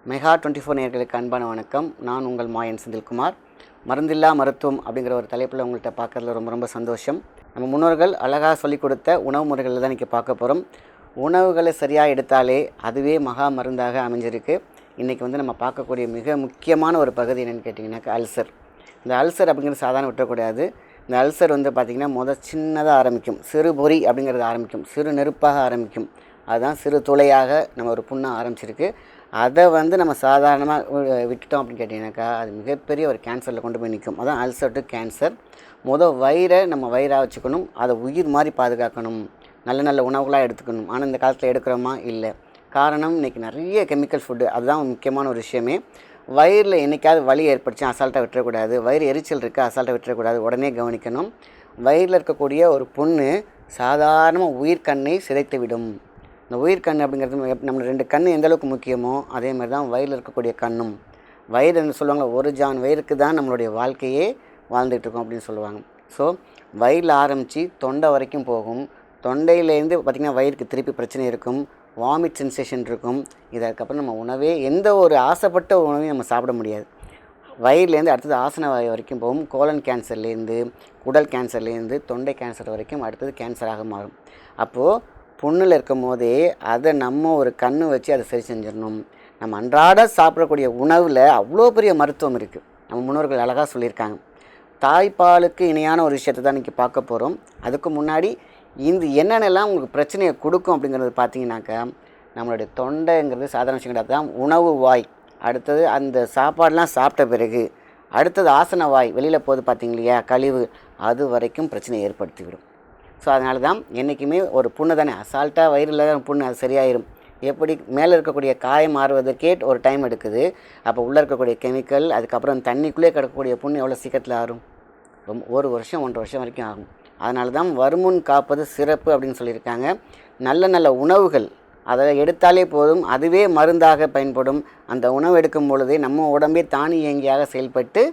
Mega 24 நேயர்களுக்கு அன்பான வணக்கம். நான் உங்கள் மாயன் செந்தில்குமார். மருந்தில்லா மருத்துவம் அப்படிங்கிற ஒரு தலைப்பில் உங்கள்கிட்ட பார்க்குறதுல ரொம்ப ரொம்ப சந்தோஷம். நம்ம முன்னோர்கள் அழகாக சொல்லிக் கொடுத்த உணவு முறைகளில் தான் இன்றைக்கி பார்க்க போகிறோம். உணவுகளை சரியாக எடுத்தாலே அதுவே மகா மருந்தாக அமைஞ்சிருக்கு. இன்றைக்கி நம்ம பார்க்கக்கூடிய மிக முக்கியமான ஒரு பகுதி என்னென்னு கேட்டிங்கன்னாக்கா அல்சர். இந்த அல்சர் அப்படிங்கிறது சாதாரண விட்டுறக்கூடாது. இந்த அல்சர் பார்த்திங்கன்னா சின்னதாக ஆரம்பிக்கும், சிறு பொறி அப்படிங்கிறது ஆரம்பிக்கும், சிறு நெருப்பாக ஆரம்பிக்கும். அதுதான் சிறு துளையாக நம்ம ஒரு புண்ணை ஆரம்பிச்சிருக்கு. அதை நம்ம சாதாரணமாக விட்டுட்டோம் அப்படின்னு கேட்டிங்கனாக்கா அது மிகப்பெரிய ஒரு கேன்சரில் கொண்டு போய் நிற்கும். அதான் அல்சர் டு கேன்சர். வயிறை நம்ம வயிறாக வச்சுக்கணும், அதை உயிர் மாதிரி பாதுகாக்கணும், நல்ல நல்ல உணவுகளாக எடுத்துக்கணும். ஆனால் இந்த காலத்தில் எடுக்கிறோமா? இல்லை. காரணம் இன்றைக்கி நிறைய கெமிக்கல் ஃபுட்டு. அதுதான் முக்கியமான ஒரு விஷயமே. வயிறில் என்றைக்காவது வலி ஏற்படுச்சு அசால்ட்டாக விட்டுறக்கூடாது. வயிறு எரிச்சல் இருக்குது அசால்ட்டாக விட்டுறக்கூடாது, உடனே கவனிக்கணும். வயிறில் இருக்கக்கூடிய ஒரு புண்ணு சாதாரணமாக உயிர்கண்ணை சிதைத்து விடும். இந்த உயிர்கண் அப்படிங்கிறது நம்ம 2 கண் எந்த அளவுக்கு முக்கியமோ அதே மாதிரி தான் வயிறில் இருக்கக்கூடிய கண்ணும். வயிறு சொல்லுவாங்க, ஒரு ஜான் வயிறுக்கு தான் நம்மளுடைய வாழ்க்கையே வாழ்ந்துகிட்ருக்கோம் அப்படின்னு சொல்லுவாங்க. ஸோ வயிறில் ஆரம்பித்து தொண்டை வரைக்கும் போகும். தொண்டையிலேருந்து பார்த்திங்கன்னா வயிறுக்கு திருப்பி பிரச்சனை இருக்கும், வாமிட் சென்சேஷன் இருக்கும். இதற்கப்புறம் நம்ம உணவே எந்த ஒரு ஆசைப்பட்ட உணவையும் நம்ம சாப்பிட முடியாது. வயிறுலேருந்து அடுத்தது ஆசன வாய் வரைக்கும் போகும். கோலன் கேன்சர்லேருந்து குடல் கேன்சர்லேருந்து தொண்டை கேன்சர் வரைக்கும் அடுத்தது கேன்சராக மாறும். அப்போது புண்ணில் இருக்கும் போதே அதை நம்ம ஒரு கண்ணு வச்சு அதை சரி செஞ்சிடணும். நம்ம அன்றாட சாப்பிடக்கூடிய உணவில் அவ்வளோ பெரிய மருத்துவம் இருக்குது. நம்ம முன்னோர்கள் அழகாக சொல்லியிருக்காங்க. தாய்ப்பாலுக்கு இணையான ஒரு விஷயத்தை தான் இன்றைக்கி பார்க்க போகிறோம். அதுக்கு முன்னாடி என்னென்னலாம் உங்களுக்கு பிரச்சனையை கொடுக்கும் அப்படிங்கிறது பார்த்தீங்கன்னாக்கா, நம்மளுடைய தொண்டைங்கிறது சாதாரண விஷயம் கிடையாது. தான் உணவு வாய். அடுத்தது அந்த சாப்பாடெலாம் சாப்பிட்ட பிறகு அடுத்தது ஆசன வாய் வெளியில் போகுது பார்த்தீங்க இல்லையா, கழிவு, அது வரைக்கும் பிரச்சனை ஏற்படுத்திவிடும். ஸோ அதனால தான் என்றைக்குமே ஒரு புண்ணு தானே, அசால்ட்டாக வயிறில் புண்ணு அது சரியாயிடும். எப்படி மேலே இருக்கக்கூடிய காயம் மாறுவதற்கே ஒரு டைம் எடுக்குது. அப்போ உள்ளே இருக்கக்கூடிய கெமிக்கல், அதுக்கப்புறம் தண்ணிக்குள்ளே கிடக்கக்கூடிய புண்ணு எவ்வளோ சீக்கிரத்தில் ஆகும்? ரொம்ப 1 வருஷம் 1.5 வருஷம் வரைக்கும் ஆகும். அதனால தான் வருமுன் காப்பது சிறப்பு அப்படின்னு சொல்லியிருக்காங்க. நல்ல நல்ல உணவுகள் அதை எடுத்தாலே போதும், அதுவே மருந்தாக பயன்படும். அந்த உணவு எடுக்கும் பொழுதே நம்ம உடம்பே தானியங்கியாக செயல்பட்டு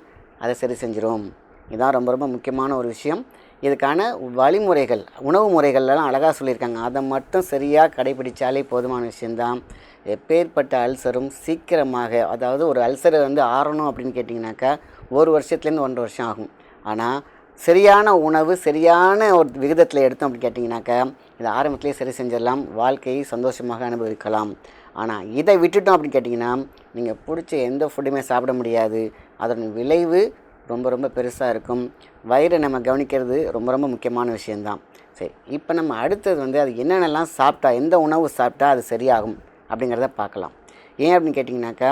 அதை சரி செஞ்சிடும். இதுதான் ரொம்ப ரொம்ப முக்கியமான ஒரு விஷயம். இதுக்கான வழிமுறைகள், உணவு முறைகள்லாம் அழகாக சொல்லியிருக்காங்க. அதை மட்டும் சரியாக கடைபிடித்தாலே போதுமான விஷயந்தான். எப்பேற்பட்ட அல்சரும் சீக்கிரமாக, அதாவது ஒரு அல்சரை ஆறணும் அப்படின்னு கேட்டிங்கனாக்கா 1 வருஷத்துலேருந்து 1.5 வருஷம் ஆகும். ஆனால் சரியான உணவு சரியான ஒரு விகிதத்தில் எடுத்தோம் அப்படின்னு கேட்டிங்கனாக்கா இதை ஆரம்பத்திலே சரி செஞ்சிடலாம், வாழ்க்கையை சந்தோஷமாக அனுபவிக்கலாம். ஆனால் இதை விட்டுட்டோம் அப்படின்னு கேட்டிங்கன்னா நீங்கள் பிடிச்ச எந்த ஃபுட்டுமே சாப்பிட முடியாது. அதன் விளைவு ரொம்ப ரொம்ப பெருசாக இருக்கும். வயிறை நம்ம கவனிக்கிறது ரொம்ப ரொம்ப முக்கியமான விஷயந்தான். சரி, இப்போ நம்ம அடுத்தது அது என்னென்னலாம் சாப்பிட்டா, எந்த உணவு சாப்பிட்டா அது சரியாகும் அப்படிங்கிறத பார்க்கலாம். ஏன் அப்படின்னு கேட்டிங்கனாக்கா,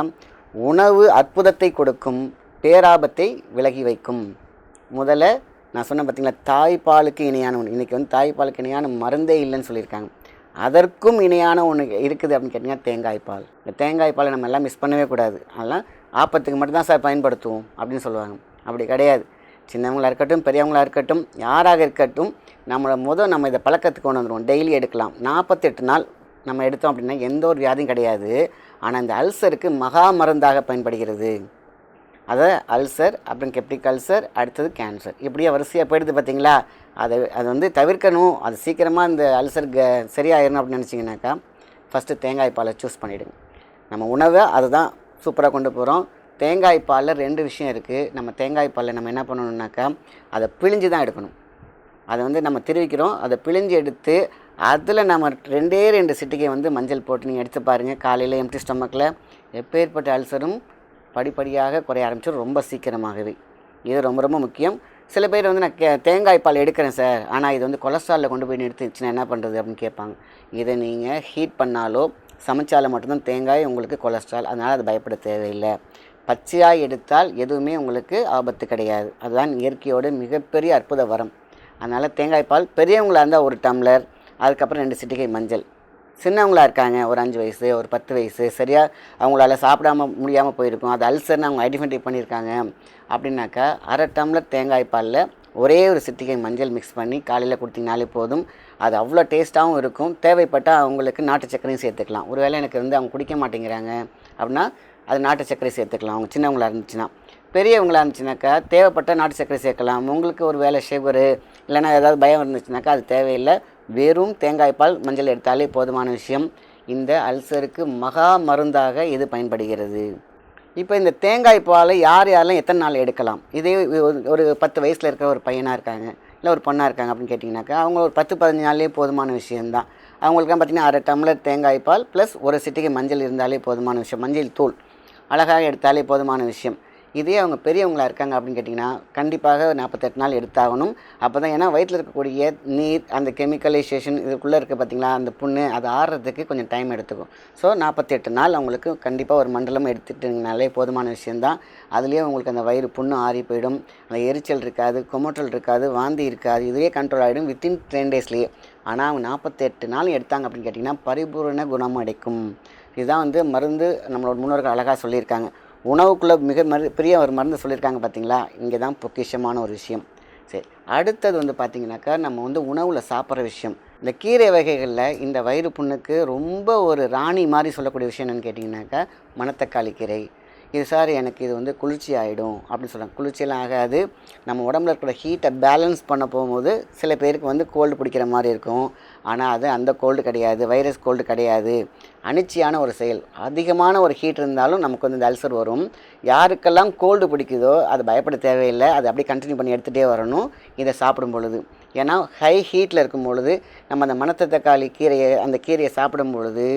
உணவு அற்புதத்தை கொடுக்கும், பேராபத்தை விலகி வைக்கும். முதல்ல நான் சொன்னேன் பார்த்திங்களா, தாய்ப்பாலுக்கு இணையான ஒன்று. இன்றைக்கி தாய்ப்பாலுக்கு இணையான மருந்தே இல்லைன்னு சொல்லியிருக்காங்க. அதற்கும் இணையான ஒன்று இருக்குது அப்படின்னு கேட்டிங்கன்னா தேங்காய்ப்பால். இந்த தேங்காய்ப்பாலை நம்ம எல்லாம் மிஸ் பண்ணவே கூடாது. அதெல்லாம் ஆப்பத்துக்கு மட்டும்தான் சார் பயன்படுத்துவோம் அப்படின்னு சொல்லுவாங்க. அப்படி கிடையாது. சின்னவங்களாக இருக்கட்டும், பெரியவங்களாக இருக்கட்டும், யாராக இருக்கட்டும், நம்ம இதை பழக்கத்துக்கு கொண்டு வந்துடுவோம். டெய்லி எடுக்கலாம். 48 நாள் நம்ம எடுத்தோம் அப்படின்னா எந்த ஒரு வியாதியும் கிடையாது. ஆனால் இந்த அல்சருக்கு மகா மருந்தாக பயன்படுகிறது. அதை அல்சர், அப்புறம் கெப்டிக் அல்சர், அடுத்தது கேன்சர், இப்படியே வரிசையாக போயிடுது பார்த்தீங்களா. அது தவிர்க்கணும், அது சீக்கிரமாக இந்த அல்சர் சரியாயிடணும் அப்படின்னு நினச்சிங்கனாக்கா ஃபஸ்ட்டு தேங்காய் பாலை சூஸ் பண்ணிவிடுங்க. நம்ம உணவை அதை தான் சூப்பராக கொண்டு போகிறோம். தேங்காய் பாலில் 2 விஷயம் இருக்குது. நம்ம தேங்காய் பாலில் நம்ம என்ன பண்ணணுன்னாக்கா அதை பிழிஞ்சு தான் எடுக்கணும். அதை நம்ம திருவிக்கிறோம். அதை பிழிஞ்சு எடுத்து அதில் நம்ம 2 சிட்டிகை மஞ்சள் போட்டு நீங்கள் எடுத்து பாருங்கள். காலையில் எம்டி ஸ்டொமக்கில் எப்பேற்பட்ட அல்சரும் படிப்படியாக குறைய ஆரம்பிச்சிடும், ரொம்ப சீக்கிரமாகவே. இது ரொம்ப ரொம்ப முக்கியம். சில பேர் நான் தேங்காய் பால் எடுக்கிறேன் சார், ஆனால் இது கொலஸ்ட்ராலில் கொண்டு போய் நிறுத்திச்சுன்னா என்ன பண்ணுறது அப்படின்னு கேட்பாங்க. இதை நீங்கள் ஹீட் பண்ணாலோ சமைச்சாலும் மட்டும்தான் தேங்காய் உங்களுக்கு கொலஸ்ட்ரால். அதனால் அது பயப்பட தேவையில்லை. பச்சையாக எடுத்தால் எதுவுமே உங்களுக்கு ஆபத்து கிடையாது. அதுதான் இயற்கையோட மிகப்பெரிய அற்புத வரம். அதனால் தேங்காய் பால், பெரியவங்களாக இருந்தால் 1 டம்ளர், அதுக்கப்புறம் 2 சிட்டிகை மஞ்சள். சின்னவங்களாக இருக்காங்க, ஒரு 5 வயசு, ஒரு 10 வயசு, சரியாக அவங்களால சாப்பிடாம முடியாமல் போயிருக்கும், அது அல்சர்னு அவங்க ஐடென்டிஃபை பண்ணியிருக்காங்க அப்படின்னாக்கா 1/2 டம்ளர் தேங்காய் பாலில் ஒரே ஒரு சிட்டிகை மஞ்சள் மிக்ஸ் பண்ணி காலையில் கொடுத்தீங்கனாலே போதும். அது அவ்வளோ டேஸ்ட்டாகவும் இருக்கும். தேவைப்பட்டால் அவங்களுக்கு நாட்டு சர்க்கரையும் சேர்த்துக்கலாம். ஒருவேளை எனக்கு அவங்க குடிக்க மாட்டேங்கிறாங்க அப்படின்னா அது நாட்டு சர்க்கரை சேர்த்துக்கலாம், அவங்க சின்னவங்களாக இருந்துச்சுன்னா. பெரியவங்களாக இருந்துச்சுனாக்கா தேவைப்பட்ட நாட்டு சர்க்கரை சேர்க்கலாம். உங்களுக்கு ஒரு வேளை சுகரு இல்லைனா ஏதாவது பயம் இருந்துச்சுனாக்கா அது தேவையில்லை. வெறும் தேங்காய் பால் மஞ்சள் எடுத்தாலே போதுமான விஷயம். இந்த அல்சருக்கு மகா மருந்தாக இது பயன்படுகிறது. இப்போ இந்த தேங்காய் பாலை யார் யாரெல்லாம் எத்தனை நாள் எடுக்கலாம்? இதே ஒரு 10 வயசில் இருக்கிற ஒரு பையனாக இருக்காங்க, இல்லை ஒரு பொண்ணாக இருக்காங்க அப்படின்னு கேட்டிங்கனாக்கா, அவங்க ஒரு 10-15 நாள்லேயே போதுமான விஷயந்தான். அவங்களுக்குலாம் பார்த்திங்கன்னா 1/2 டம்ளர் தேங்காய் பால் ப்ளஸ் ஒரு சிட்டிகை மஞ்சள் இருந்தாலே போதுமான விஷயம். மஞ்சள் தூள் அழகாக எடுத்தாலே போதுமான விஷயம். இதே அவங்க பெரியவங்களாக இருக்காங்க அப்படின்னு கேட்டிங்கன்னா, கண்டிப்பாக 48 நாள் எடுத்தாகணும். அப்போ தான், ஏன்னா வயிற்றில் இருக்கக்கூடிய நீர், அந்த கெமிக்கலைசேஷன் இதுக்குள்ளே இருக்க பார்த்திங்களா, அந்த புண்ணு அது ஆறுறதுக்கு கொஞ்சம் டைம் எடுத்துக்கும். ஸோ 48 நாள் அவங்களுக்கு கண்டிப்பாக ஒரு மண்டலம் எடுத்துட்டிங்கனாலே போதுமான விஷயந்தான். அதுலேயே உங்களுக்கு அந்த வயிறு புண்ணு ஆறி போயிடும், அந்த எரிச்சல் இருக்காது, கொமட்டல் இருக்காது, வாந்தி இருக்காது, இதுவே கண்ட்ரோல் ஆகிடும் வித்தின் 10 டேஸ்லேயே. ஆனால் அவங்க 48 நாள் எடுத்தாங்க அப்படின்னு கேட்டிங்கன்னா பரிபூரண குணம் அடைக்கும். இதுதான் வந்து மருந்து நம்மளோட முன்னோர்கள் அழகாக சொல்லியிருக்காங்க. உணவுக்குள்ளே பெரிய ஒரு மருந்து சொல்லியிருக்காங்க பார்த்தீங்களா, இங்கே தான் பொக்கிஷமான ஒரு விஷயம். சரி, அடுத்தது வந்து பார்த்திங்கனாக்கா, நம்ம வந்து உணவில் சாப்பிட்ற விஷயம். இந்த கீரை வகைகளில் இந்த வயிறு புண்ணுக்கு ரொம்ப ஒரு ராணி மாதிரி சொல்லக்கூடிய விஷயம் என்னென்னு கேட்டிங்கனாக்கா, மணத்தக்காளி கீரை. இது சார் எனக்கு இது வந்து குளிர்ச்சி ஆகிடும் அப்படின்னு சொல்கிறாங்க. குளிர்ச்சியெல்லாம் ஆகாது. நம்ம உடம்புல இருக்கிற ஹீட்டை பேலன்ஸ் பண்ண போகும்போது சில பேருக்கு வந்து கோல்டு பிடிக்கிற மாதிரி இருக்கும். ஆனால் அது அந்த கோல்டு கிடையாது, வைரஸ் கோல்டு கிடையாது. அனிச்சையான ஒரு செயல். அதிகமான ஒரு ஹீட் இருந்தாலும் நமக்கு வந்து இந்த அல்சர் வரும். யாருக்கெல்லாம் கோல்டு பிடிக்குதோ அது பயப்பட தேவையில்லை, அது அப்படியே கண்டினியூ பண்ணி எடுத்துகிட்டே வரணும் இதை சாப்பிடும் பொழுது. ஏன்னா ஹை ஹீட்டில் இருக்கும் பொழுது நம்ம அந்த மணத்தக்காளி அந்த கீரையை சாப்பிடும் பொழுது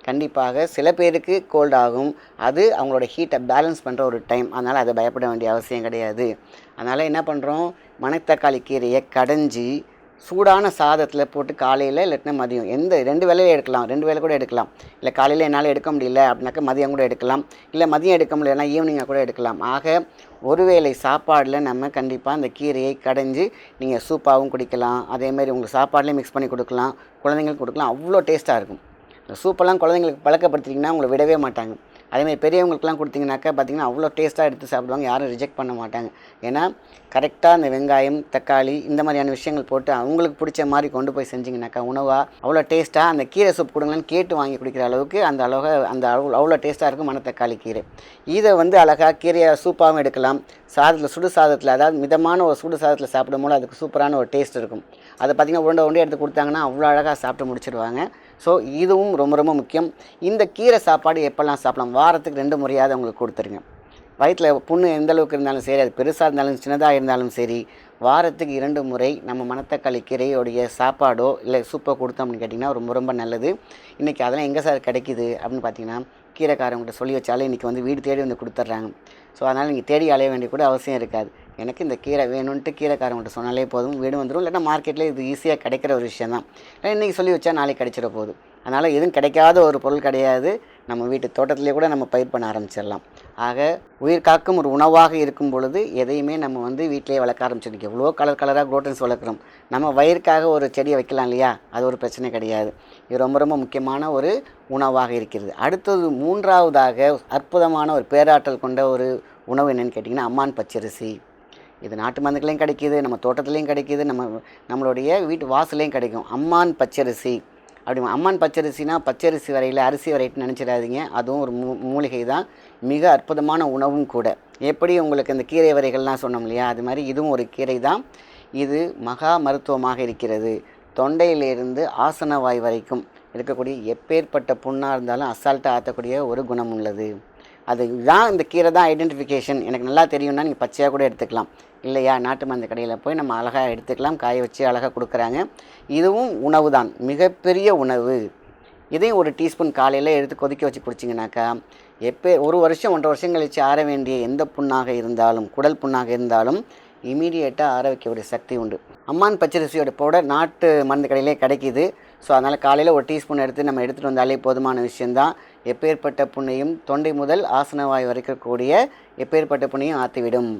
கண்டிப்பாக சில பேருக்கு கோல்ட் ஆகும். அது அவங்களோட ஹீட்டை பேலன்ஸ் பண்ணுற ஒரு டைம். அதனால் அதை பயப்பட வேண்டிய அவசியம் கிடையாது. அதனால் என்ன பண்ணுறோம், மணத்தக்காளி கீரையை கடைஞ்சி சூடான சாதத்தில் போட்டு காலையில் இல்லாட்டினா மதியம், 2 வேளையும் எடுக்கலாம், 2 வேளை கூட எடுக்கலாம். இல்லை காலையில் என்னால் எடுக்க முடியல அப்படின்னாக்கா மதியம் கூட எடுக்கலாம், இல்லை மதியம் எடுக்க முடியலன்னா ஈவினிங்காக கூட எடுக்கலாம். ஆக ஒரு வேளை சாப்பாடில் நம்ம கண்டிப்பாக அந்த கீரையை கடைஞ்சி நீங்கள் சூப்பாகவும் குடிக்கலாம். அதேமாதிரி உங்களுக்கு சாப்பாடுலேயும் மிக்ஸ் பண்ணி கொடுக்கலாம், குழந்தைங்களுக்கு கொடுக்கலாம். அவ்வளோ டேஸ்ட்டாக இருக்கும். இந்த சூப்பெல்லாம் குழந்தைங்களுக்கு பழக்கப்படுத்திட்டிங்கன்னா உங்களை விடவே மாட்டாங்க. அதேமாதிரி பெரியவங்களுக்குலாம் கொடுத்திங்கனாக்கா பார்த்திங்கன்னா அவ்வளோ டேஸ்ட்டாக எடுத்து சாப்பிடுவாங்க, யாரும் ரிஜெக்ட் பண்ண மாட்டாங்க. ஏன்னா கரெக்டாக அந்த வெங்காயம், தக்காளி இந்த மாதிரியான விஷயங்கள் போட்டு அவங்களுக்கு பிடிச்ச மாதிரி கொண்டு போய் செஞ்சிங்கனாக்கா உணவாக அவ்வளோ டேஸ்ட்டாக, அந்த கீரை சூப் கொடுங்களான்னு கேட்டு வாங்கி குடிக்கிற அளவுக்கு அவ்வளோ டேஸ்ட்டாக இருக்கும் மணத்தக்காளி கீரை. இதை வந்து அழகாக கீரையை சூப்பாகவும் எடுக்கலாம். சுடு சாதத்தில், அதாவது மிதமான ஒரு சுடு சாதத்தில் சாப்பிடும்போது அதுக்கு சூப்பரான ஒரு டேஸ்ட் இருக்கும். அதை பார்த்திங்கன்னா உருண்டை எடுத்து கொடுத்தாங்கன்னா அவ்வளோ அழகாக சாப்பிட்டு முடிச்சிடுவாங்க. ஸோ இதுவும் ரொம்ப ரொம்ப முக்கியம். இந்த கீரை சாப்பாடு எப்போல்லாம் சாப்பிடலாம், வாரத்துக்கு 2 முறையாவது அவங்களுக்கு கொடுத்துருங்க. வயிற்றில் புண்ணு எந்த அளவுக்கு இருந்தாலும் சரி, அது பெருசாக இருந்தாலும் சின்னதாக இருந்தாலும் சரி, வாரத்துக்கு 2 முறை நம்ம மணத்தக்காளி கீரையோடைய சாப்பாடோ இல்லை சூப்போ கொடுத்தோம் அப்படின்னு கேட்டிங்கன்னா ரொம்ப ரொம்ப நல்லது. இன்றைக்கி அதெல்லாம் எங்கே சார் கிடைக்கிது அப்படின்னு பார்த்தீங்கன்னா, கீரைக்காரங்கிட்ட சொல்லி வச்சாலே இன்றைக்கி வந்து வீடு தேடி வந்து கொடுத்துட்றாங்க. ஸோ அதனால் நீங்கள் தேடி அலைய வேண்டிய கூட அவசியம் இருக்காது. எனக்கு இந்த கீரை வேணும்ன்ட்டு கீரைக்காரங்கிட்ட சொன்னாலே போதும், வீடு வந்துடும். இல்லைன்னா மார்க்கெட்டில் இது ஈஸியாக கிடைக்கிற ஒரு விஷயம் தான். இல்லை இன்றைக்கி சொல்லி வச்சா நாளைக்கு கிடைச்சிட போகுது. அதனால் எதுவும் கிடைக்காத ஒரு பொருள் கிடையாது. நம்ம வீட்டு தோட்டத்திலே கூட நம்ம பயிர் பண்ண ஆரம்பிச்சிடலாம். ஆக உயிர் காக்கும் ஒரு உணவாக இருக்கும் பொழுது எதையுமே நம்ம வந்து வீட்டிலேயே வளர்க்க ஆரம்பிச்சிருக்கோம். எவ்வளோ கலராக குரோட்டன்ஸ் வளர்க்குறோம். நம்ம வயிறுக்காக ஒரு செடியை வைக்கலாம் இல்லையா, அது ஒரு பிரச்சனை கிடையாது. இது ரொம்ப ரொம்ப முக்கியமான ஒரு உணவாக இருக்கிறது. அடுத்தது 3வதாக அற்புதமான ஒரு பேராற்றல் கொண்ட ஒரு உணவு என்னென்னு கேட்டிங்கன்னா அம்மான் பச்சரிசி. இது நாட்டு மருந்துகளையும் கிடைக்கிது, நம்ம தோட்டத்துலேயும் கிடைக்கிது, நம்மளுடைய வீட்டு வாசலையும் கிடைக்கும். அம்மான் பச்சரிசி அப்படி. அம்மான் பச்சரிசினா பச்சரிசி வரையில் அரிசி வரைட்டு நினச்சிடாதீங்க. அதுவும் ஒரு மூலிகை தான், மிக அற்புதமான உணவும் கூட. எப்படி உங்களுக்கு இந்த கீரை வரைகள்லாம் சொன்னோம் இல்லையா, அது மாதிரி இதுவும் ஒரு கீரை தான். இது மகா மருத்துவமாக இருக்கிறது. தொண்டையிலிருந்து ஆசனவாய் வரைக்கும் இருக்கக்கூடிய எப்பேற்பட்ட புண்ணாக இருந்தாலும் அசால்ட்டாக ஆற்றக்கூடிய ஒரு குணம் உள்ளது. அதுதான் இந்த கீரை தான் ஐடென்டிஃபிகேஷன். எனக்கு நல்லா தெரியும்னா நீங்கள் பச்சையாக கூட எடுத்துக்கலாம், இல்லையா நாட்டு மருந்து கடையில் போய் நம்ம அழகாக எடுத்துக்கலாம், காய வச்சு அழகாக கொடுக்குறாங்க. இதுவும் உணவு தான், மிகப்பெரிய உணவு. இதையும் ஒரு டீஸ்பூன் காலையில் எடுத்து கொதிக்க வச்சு குடிச்சிங்கனாக்கா ஒரு வருஷம் 1.5 வருஷம் கழித்து ஆற வேண்டிய எந்த புண்ணாக இருந்தாலும், குடல் புண்ணாக இருந்தாலும் இமீடியேட்டாக ஆற வைக்கக்கூடிய சக்தி உண்டு. அம்மான் பச்சரிசியோட பவுடர் நாட்டு மருந்து கடையிலே கிடைக்கிது. ஸோ அதனால் காலையில் ஒரு டீஸ்பூன் எடுத்து நம்ம எடுத்துகிட்டு வந்தாலே போதுமான விஷயந்தான். எப்பேற்பட்ட புண்ணையும், தொண்டை முதல் ஆசனவாய் வரைக்கக்கூடிய எப்பேற்பட்ட புண்ணையும் ஆற்றிவிடும்.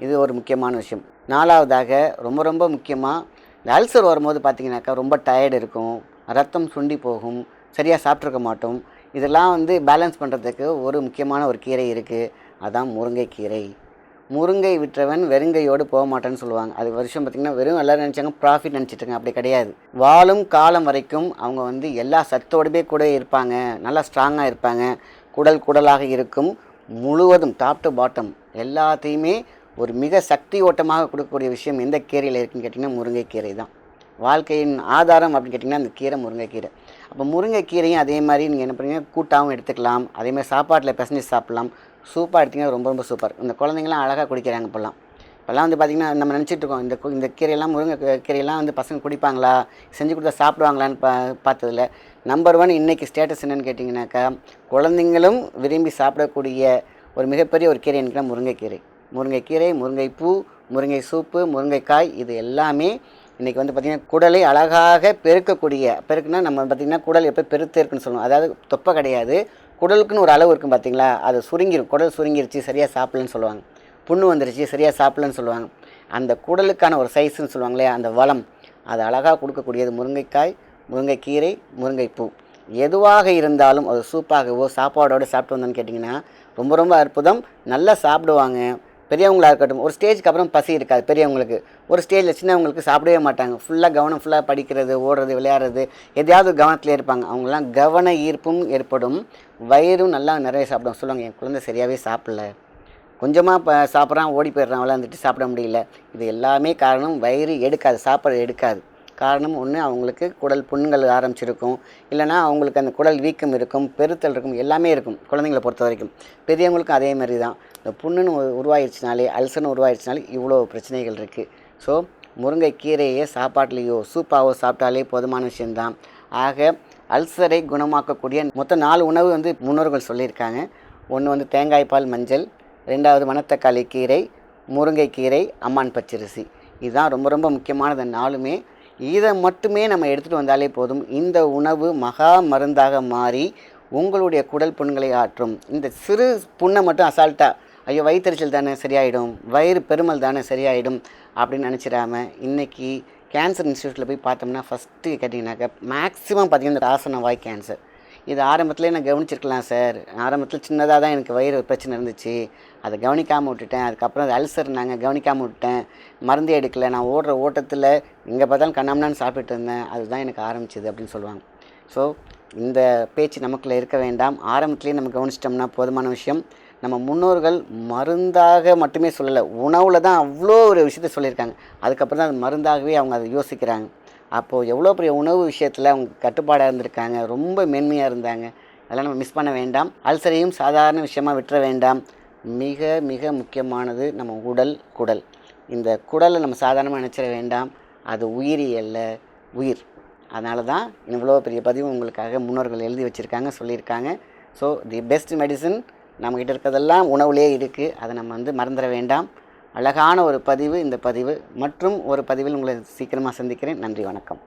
இது ஒரு முக்கியமான விஷயம். 4வதாக ரொம்ப ரொம்ப முக்கியமாக, இந்த அல்சர் வரும்போது பார்த்திங்கனாக்கா ரொம்ப டயர்டு இருக்கும், ரத்தம் சுண்டி போகும், சரியாக சாப்பிட்ருக்க மாட்டோம். இதெல்லாம் வந்து பேலன்ஸ் பண்ணுறதுக்கு ஒரு முக்கியமான ஒரு கீரை இருக்குது, அதுதான் முருங்கைக்கீரை. முருங்கை விற்றவன் வெறுங்கையோடு போக மாட்டேன்னு சொல்லுவாங்க. அது வருஷம் பார்த்திங்கன்னா வெறும் எல்லோரும் நினச்சாங்க ப்ராஃபிட் நினச்சிட்ருங்க, அப்படி கிடையாது. வாழும் காலம் வரைக்கும் அவங்க வந்து எல்லா சத்தோடவே கூட இருப்பாங்க, நல்லா ஸ்ட்ராங்காக இருப்பாங்க. குடலாக இருக்கும், முழுவதும் டாப் டு பாட்டம் எல்லாத்தையுமே ஒரு மிக சக்தி ஓட்டமாக கொடுக்கக்கூடிய விஷயம் எந்த கீரையில் இருக்குன்னு கேட்டிங்கன்னா முருங்கைக்கீரை தான். வாழ்க்கையின் ஆதாரம் அப்படின்னு கேட்டிங்கன்னா அந்த கீரை முருங்கைக்கீரை. அப்போ முருங்கைக்கீரையும் அதே மாதிரி நீங்கள் என்ன பண்ணுறீங்க, கூட்டாகவும் எடுத்துக்கலாம், அதேமாதிரி சாப்பாட்டில் பிசைஞ்சு சாப்பிட்லாம். சூப்பாக எடுத்திங்கன்னா ரொம்ப ரொம்ப சூப்பர். இந்த குழந்தைங்களாம் அழகாக குடிக்கிறாங்க இப்போல்லாம். இப்போல்லாம் வந்து பார்த்திங்கன்னா நம்ம நினச்சிட்டு இருக்கோம், இந்த கீரையெல்லாம் கீரையெல்லாம் வந்து பசங்க குடிப்பாங்களா, செஞ்சு கொடுத்தா சாப்பிடுவாங்களான்னு பார்த்ததில்ல. நம்பர் 1 இன்றைக்கி ஸ்டேட்டஸ் என்னென்னு கேட்டிங்கனாக்கா, குழந்தைங்களும் விரும்பி சாப்பிடக்கூடிய ஒரு மிகப்பெரிய ஒரு கீரை என்னன்னா முருங்கைக்கீரை. முருங்கைக்கீரை, முருங்கைப்பூ, முருங்கை சூப்பு, முருங்கைக்காய், இது எல்லாமே இன்றைக்கி வந்து பார்த்திங்கன்னா குடலை அழகாக பெருக்குனா நம்ம பார்த்திங்கன்னா குடல் எப்போ பெருத்து இருக்குன்னு சொல்லுவோம். அதாவது தொப்பை கிடையாது, குடலுக்குன்னு ஒரு அளவு இருக்கும் பார்த்திங்களா, அது சுருங்கிடும். குடல் சுருங்கிருச்சு, சரியாக சாப்பிட்லன்னு சொல்லுவாங்க. புண்ணு வந்துருச்சு, சரியாக சாப்பிட்லன்னு சொல்லுவாங்க. அந்த குடலுக்கான ஒரு சைஸுன்னு சொல்லுவாங்களே, அந்த வளம், அது அழகாக கொடுக்கக்கூடியது முருங்கைக்காய், முருங்கைக்கீரை, முருங்கைப்பூ. எதுவாக இருந்தாலும் அது சூப்பாகவோ சாப்பாடோடு சாப்பிட்டு வந்தோன்னு கேட்டிங்கன்னா ரொம்ப ரொம்ப அற்புதம். நல்லா சாப்பிடுவாங்க. பெரியவங்களாக இருக்கட்டும், ஒரு ஸ்டேஜுக்கு அப்புறம் பசி இருக்காது பெரியவங்களுக்கு. ஒரு ஸ்டேஜில் சின்னவங்களுக்கு சாப்பிடவே மாட்டாங்க. கவனம் ஃபுல்லாக படிக்கிறது, ஓடுறது, விளையாடுறது, எதையாவது கவனத்தில் இருப்பாங்க. அவங்களாம் கவன ஈர்ப்பும் ஏற்படும், வயிறும் நல்லா நிறைய சாப்பிடும். சொல்லுவாங்க, என் குழந்தை சரியாகவே சாப்பிடல, கொஞ்சமாக சாப்பிட்றான், ஓடி போயிடுறான், விளையாண்டுட்டு சாப்பிட முடியல. இது எல்லாமே காரணம் வயிறு எடுக்காது, சாப்பாடு எடுக்காது. காரணம் ஒன்று, அவங்களுக்கு குடல் புண்கள் ஆரம்பிச்சிருக்கும், இல்லைனா அவங்களுக்கு அந்த குடல் வீக்கம் இருக்கும், பெருத்தல் இருக்கும், எல்லாமே இருக்கும் குழந்தைங்களை பொறுத்த வரைக்கும். பெரியவங்களுக்கும் அதே மாதிரி தான். இந்த புண்ணுன்னு உருவாயிருச்சுனாலே, அல்சர்னு உருவாயிருச்சுனாலே இவ்வளோ பிரச்சனைகள் இருக்குது. ஸோ முருங்கைக்கீரையை சாப்பாட்லேயோ சூப்பாவோ சாப்பிட்டாலே போதுமான விஷயந்தான். ஆக அல்சரை குணமாக்கக்கூடிய மொத்தம் 4 உணவு வந்து முன்னோர்கள் சொல்லியிருக்காங்க. ஒன்று வந்து தேங்காய்பால் மஞ்சள், 2வது மணத்தக்காளி கீரை, முருங்கைக்கீரை, அம்மான் பச்சரிசி. இதுதான் ரொம்ப ரொம்ப முக்கியமானது 4மே. இதை மட்டுமே நம்ம எடுத்துகிட்டு வந்தாலே போதும். இந்த உணவு மகா மருந்தாக மாறி உங்களுடைய குடல் புண்களை ஆற்றும். இந்த சிறு புண்ணை மட்டும் அசால்ட்டாக, ஐயோ வயிற்றுச்சல் தானே சரியாயிடும், வயிறு பெருமல் தானே சரியாயிடும் அப்படின்னு நினச்சிடாம, இன்றைக்கி கேன்சர் இன்ஸ்டியூட்டில் போய் பார்த்தோம்னா ஃபஸ்ட்டு கேட்டிங்கனாக்கா மேக்ஸிமம் பார்த்திங்கன்னா இந்த ஆசன வாய் கேன்சர். இது ஆரம்பத்திலே நான் கவனிச்சிருக்கலாம் சார், ஆரம்பத்தில் சின்னதாக தான் எனக்கு வயிறு பிரச்சனை இருந்துச்சு, அதை கவனிக்காமல் விட்டுட்டேன், அதுக்கப்புறம் அது அல்சர் நாங்கள் கவனிக்காமல் விட்டேன், மருந்து எடுக்கலை, நான் ஓடுற ஓட்டத்தில் எங்கே பார்த்தாலும் கண்ணாமண்ணான்னு சாப்பிட்டுட்டு இருந்தேன், அதுதான் எனக்கு ஆரம்பிச்சிது அப்படின்னு சொல்லுவாங்க. ஸோ இந்த பேச்சு நமக்குள்ளே இருக்க வேண்டாம். ஆரம்பத்துலேயே நம்ம கவனிச்சிட்டோம்னா போதுமான விஷயம். நம்ம முன்னோர்கள் மருந்தாக மட்டுமே சொல்லலை, உணவில் தான் அவ்வளோ ஒரு விஷயத்த சொல்லியிருக்காங்க. அதுக்கப்புறம் தான் அது மருந்தாகவே அவங்க அதை யோசிக்கிறாங்க. அப்போது எவ்வளோ பெரிய உணவு விஷயத்தில் அவங்க கட்டுப்பாடாக இருந்திருக்காங்க, ரொம்ப மேன்மையாக இருந்தாங்க. அதெல்லாம் நம்ம மிஸ் பண்ண வேண்டாம். அல்சரையும் சாதாரண விஷயமாக விட்டுற வேண்டாம். மிக மிக முக்கியமானது நம்ம குடல். இந்த குடலை நம்ம சாதாரணமாக நினச்சிட வேண்டாம். அது உயிரியல்ல, உயிர். அதனால தான் இவ்வளோ பெரிய பதிவு உங்களுக்காக முன்னோர்கள் எழுதி வச்சுருக்காங்க, சொல்லியிருக்காங்க. ஸோ தி பெஸ்ட் மெடிசன் நம்மக்கிட்ட இருக்கிறதெல்லாம் உணவுலேயே இருக்குது. அதை நம்ம வந்து மறந்துட வேண்டாம். அழகான ஒரு பதிவு இந்த பதிவு. மற்றும் ஒரு பதிவில் உங்களை சீக்கிரமாக சந்திக்கிறேன். நன்றி, வணக்கம்.